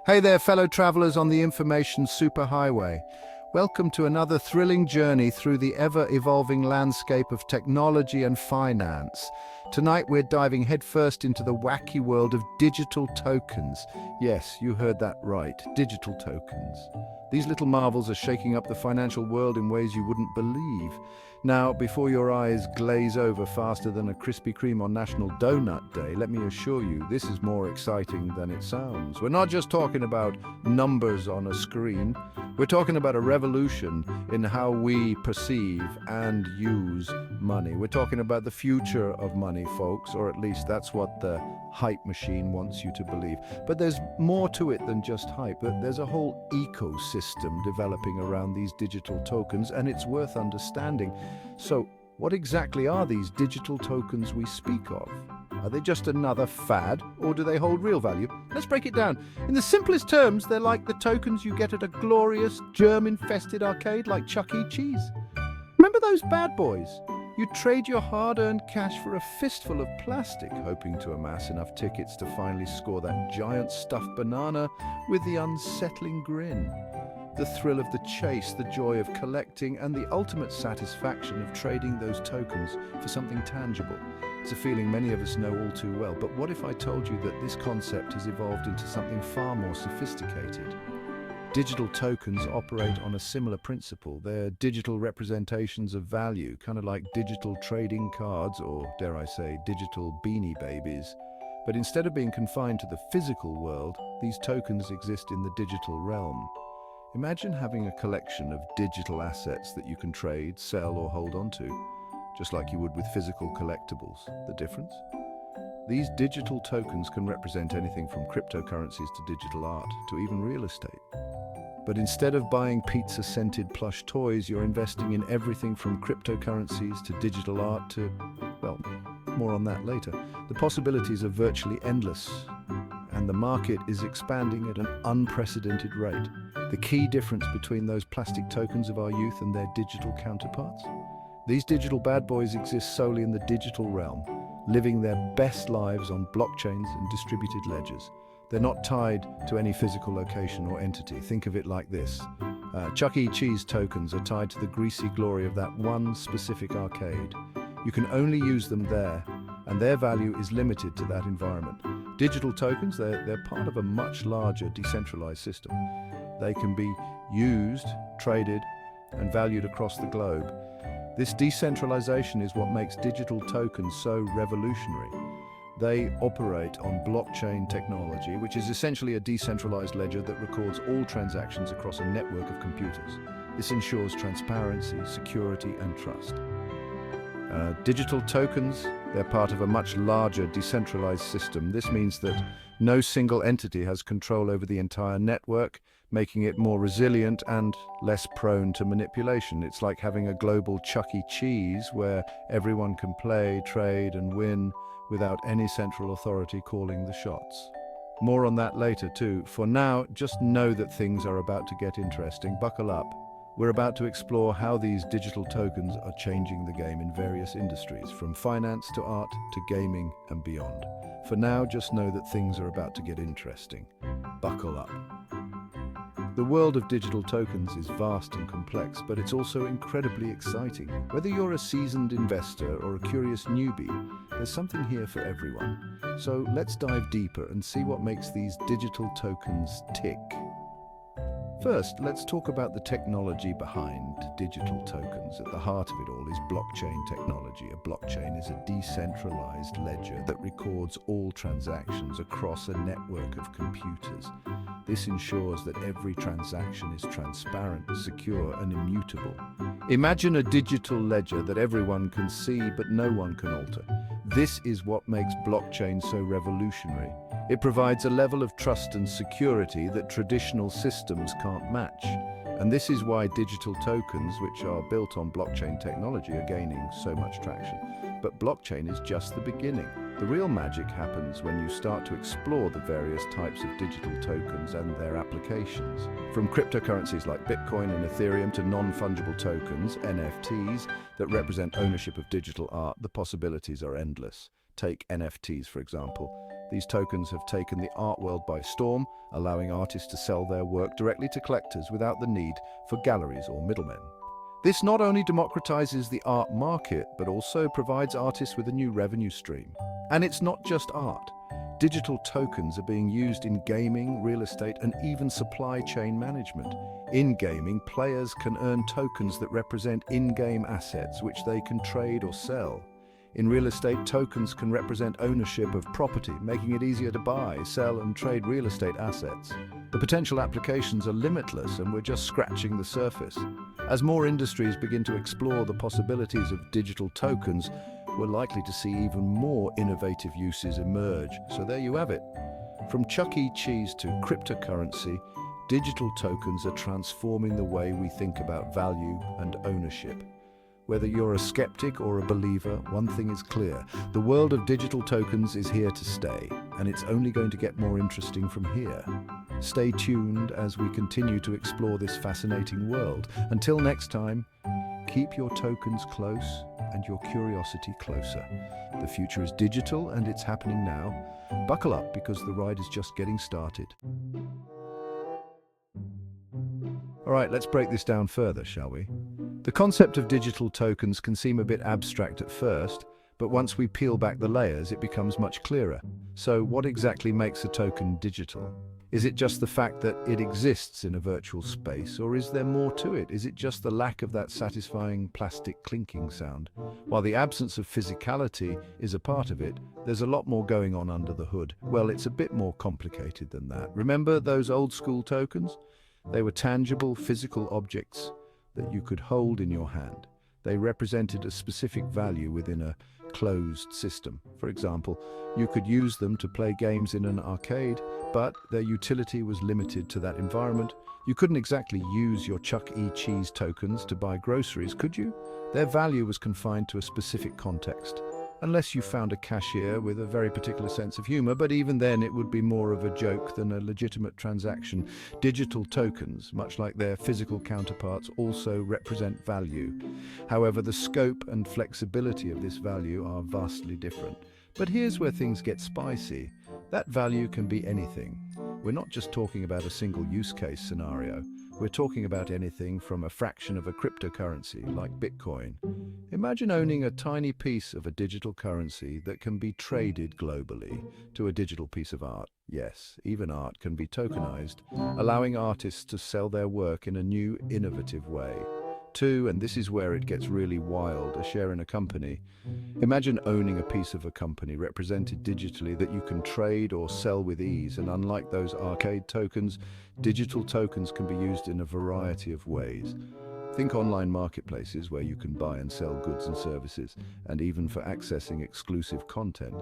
Hey there, fellow travelers on the information superhighway. Welcome to another thrilling journey through the ever-evolving landscape of technology and finance. Tonight we're diving headfirst into the wacky world of digital tokens. Yes, you heard that right, digital tokens. These little marvels are shaking up the financial world in ways you wouldn't believe. Now, before your eyes glaze over faster than a Krispy Kreme on National Donut Day, let me assure you, this is more exciting than it sounds. We're not just talking about numbers on a screen. We're talking about a revolution in how we perceive and use money. We're talking about the future of money, folks, or at least that's what the hype machine wants you to believe. But there's more to it than just hype. There's a whole ecosystem developing around these digital tokens, and it's worth understanding. So, what exactly are these digital tokens we speak of? Are they just another fad, or do they hold real value? Let's break it down. In the simplest terms, they're like the tokens you get at a glorious, germ-infested arcade like Chuck E. Cheese. Remember those bad boys? You trade your hard-earned cash for a fistful of plastic, hoping to amass enough tickets to finally score that giant stuffed banana with the unsettling grin. The thrill of the chase, the joy of collecting, and the ultimate satisfaction of trading those tokens for something tangible. It's a feeling many of us know all too well, but what if I told you that this concept has evolved into something far more sophisticated? Digital tokens operate on a similar principle. They're digital representations of value, kind of like digital trading cards, or dare I say, digital beanie babies. But instead of being confined to the physical world, these tokens exist in the digital realm. Imagine having a collection of digital assets that you can trade, sell, or hold onto, just like you would with physical collectibles. The difference? These digital tokens can represent anything from cryptocurrencies to digital art, to even real estate. But instead of buying pizza-scented plush toys, you're investing in everything from cryptocurrencies to digital art to, well, more on that later. The possibilities are virtually endless, and the market is expanding at an unprecedented rate. The key difference between those plastic tokens of our youth and their digital counterparts? These digital bad boys exist solely in the digital realm, living their best lives on blockchains and distributed ledgers. They're not tied to any physical location or entity. Think of it like this. Chuck E. Cheese tokens are tied to the greasy glory of that one specific arcade. You can only use them there, and their value is limited to that environment. Digital tokens, they're part of a much larger decentralized system. They can be used, traded, and valued across the globe. This decentralization is what makes digital tokens so revolutionary. They operate on blockchain technology, which is essentially a decentralized ledger that records all transactions across a network of computers. This ensures transparency, security, and trust. Digital tokens, they're part of a much larger decentralized system. This means that no single entity has control over the entire network, making it more resilient and less prone to manipulation. It's like having a global Chuck E. Cheese where everyone can play, trade, and win without any central authority calling the shots. More on that later too. For now, just know that things are about to get interesting. Buckle up. We're about to explore how these digital tokens are changing the game in various industries, from finance to art to gaming and beyond. For now, just know that things are about to get interesting. Buckle up. The world of digital tokens is vast and complex, but it's also incredibly exciting. Whether you're a seasoned investor or a curious newbie, there's something here for everyone. So let's dive deeper and see what makes these digital tokens tick. First, let's talk about the technology behind digital tokens. At the heart of it all is blockchain technology. A blockchain is a decentralized ledger that records all transactions across a network of computers. This ensures that every transaction is transparent, secure, and immutable. Imagine a digital ledger that everyone can see but no one can alter. This is what makes blockchain so revolutionary. It provides a level of trust and security that traditional systems can't match. And this is why digital tokens, which are built on blockchain technology, are gaining so much traction. But blockchain is just the beginning. The real magic happens when you start to explore the various types of digital tokens and their applications. From cryptocurrencies like Bitcoin and Ethereum to non-fungible tokens, NFTs, that represent ownership of digital art, the possibilities are endless. Take NFTs, for example. These tokens have taken the art world by storm, allowing artists to sell their work directly to collectors without the need for galleries or middlemen. This not only democratizes the art market, but also provides artists with a new revenue stream. And it's not just art. Digital tokens are being used in gaming, real estate, and even supply chain management. In gaming, players can earn tokens that represent in-game assets, which they can trade or sell. In real estate, tokens can represent ownership of property, making it easier to buy, sell, and trade real estate assets. The potential applications are limitless, and we're just scratching the surface. As more industries begin to explore the possibilities of digital tokens, we're likely to see even more innovative uses emerge. So there you have it. From Chuck E. Cheese to cryptocurrency, digital tokens are transforming the way we think about value and ownership. Whether you're a skeptic or a believer, one thing is clear. The world of digital tokens is here to stay, and it's only going to get more interesting from here. Stay tuned as we continue to explore this fascinating world. Until next time, keep your tokens close and your curiosity closer. The future is digital and it's happening now. Buckle up because the ride is just getting started. All right, let's break this down further, shall we? The concept of digital tokens can seem a bit abstract at first, but once we peel back the layers, it becomes much clearer. So what exactly makes a token digital? Is it just the fact that it exists in a virtual space, or is there more to it? Is it just the lack of that satisfying plastic clinking sound? While the absence of physicality is a part of it, there's a lot more going on under the hood. Well, it's a bit more complicated than that. Remember those old school tokens? They were tangible, physical objects that you could hold in your hand. They represented a specific value within a closed system. For example, you could use them to play games in an arcade, but their utility was limited to that environment. You couldn't exactly use your Chuck E. Cheese tokens to buy groceries, could you? Their value was confined to a specific context. Unless you found a cashier with a very particular sense of humor, but even then it would be more of a joke than a legitimate transaction. Digital tokens, much like their physical counterparts, also represent value. However, the scope and flexibility of this value are vastly different. But here's where things get spicy. That value can be anything. We're not just talking about a single use case scenario. We're talking about anything from a fraction of a cryptocurrency like Bitcoin. Imagine owning a tiny piece of a digital currency that can be traded globally to a digital piece of art. Yes, even art can be tokenized, allowing artists to sell their work in a new, innovative way. Two, and this is where it gets really wild, a share in a company. Imagine owning a piece of a company represented digitally that you can trade or sell with ease, and unlike those arcade tokens, digital tokens can be used in a variety of ways. Think online marketplaces where you can buy and sell goods and services, and even for accessing exclusive content.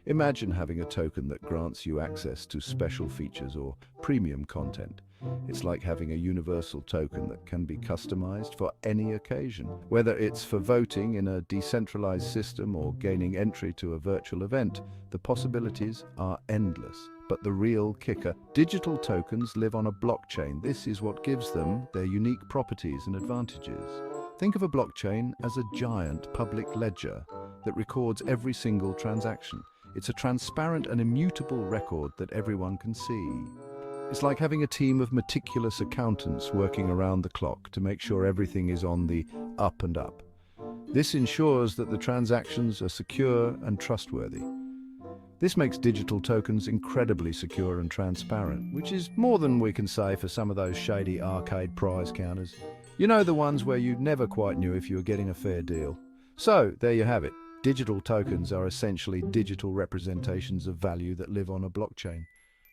Imagine having a token that grants you access to special features or premium content. It's like having a universal token that can be customized for any occasion. Whether it's for voting in a decentralized system or gaining entry to a virtual event, the possibilities are endless. But the real kicker, digital tokens live on a blockchain. This is what gives them their unique properties and advantages. Think of a blockchain as a giant public ledger that records every single transaction. It's a transparent and immutable record that everyone can see. It's like having a team of meticulous accountants working around the clock to make sure everything is on the up and up. This ensures that the transactions are secure and trustworthy. This makes digital tokens incredibly secure and transparent, which is more than we can say for some of those shady arcade prize counters. You know, the ones where you never quite knew if you were getting a fair deal. So, there you have it. Digital tokens are essentially digital representations of value that live on a blockchain.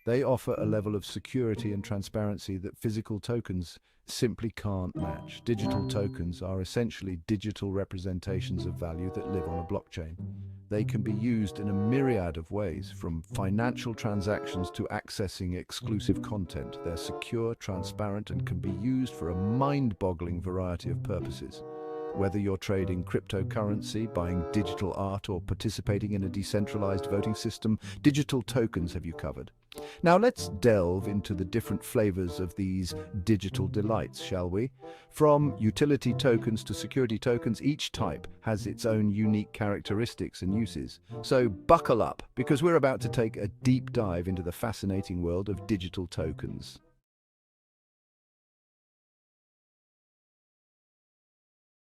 They offer a level of security and transparency that physical tokens simply can't match. Digital tokens are essentially digital representations of value that live on a blockchain. They can be used in a myriad of ways, from financial transactions to accessing exclusive content. They're secure, transparent, and can be used for a mind-boggling variety of purposes. Whether you're trading cryptocurrency, buying digital art, or participating in a decentralized voting system, digital tokens have you covered. Now let's delve into the different flavors of these digital delights, shall we? From utility tokens to security tokens, each type has its own unique characteristics and uses. So buckle up, because we're about to take a deep dive into the fascinating world of digital tokens.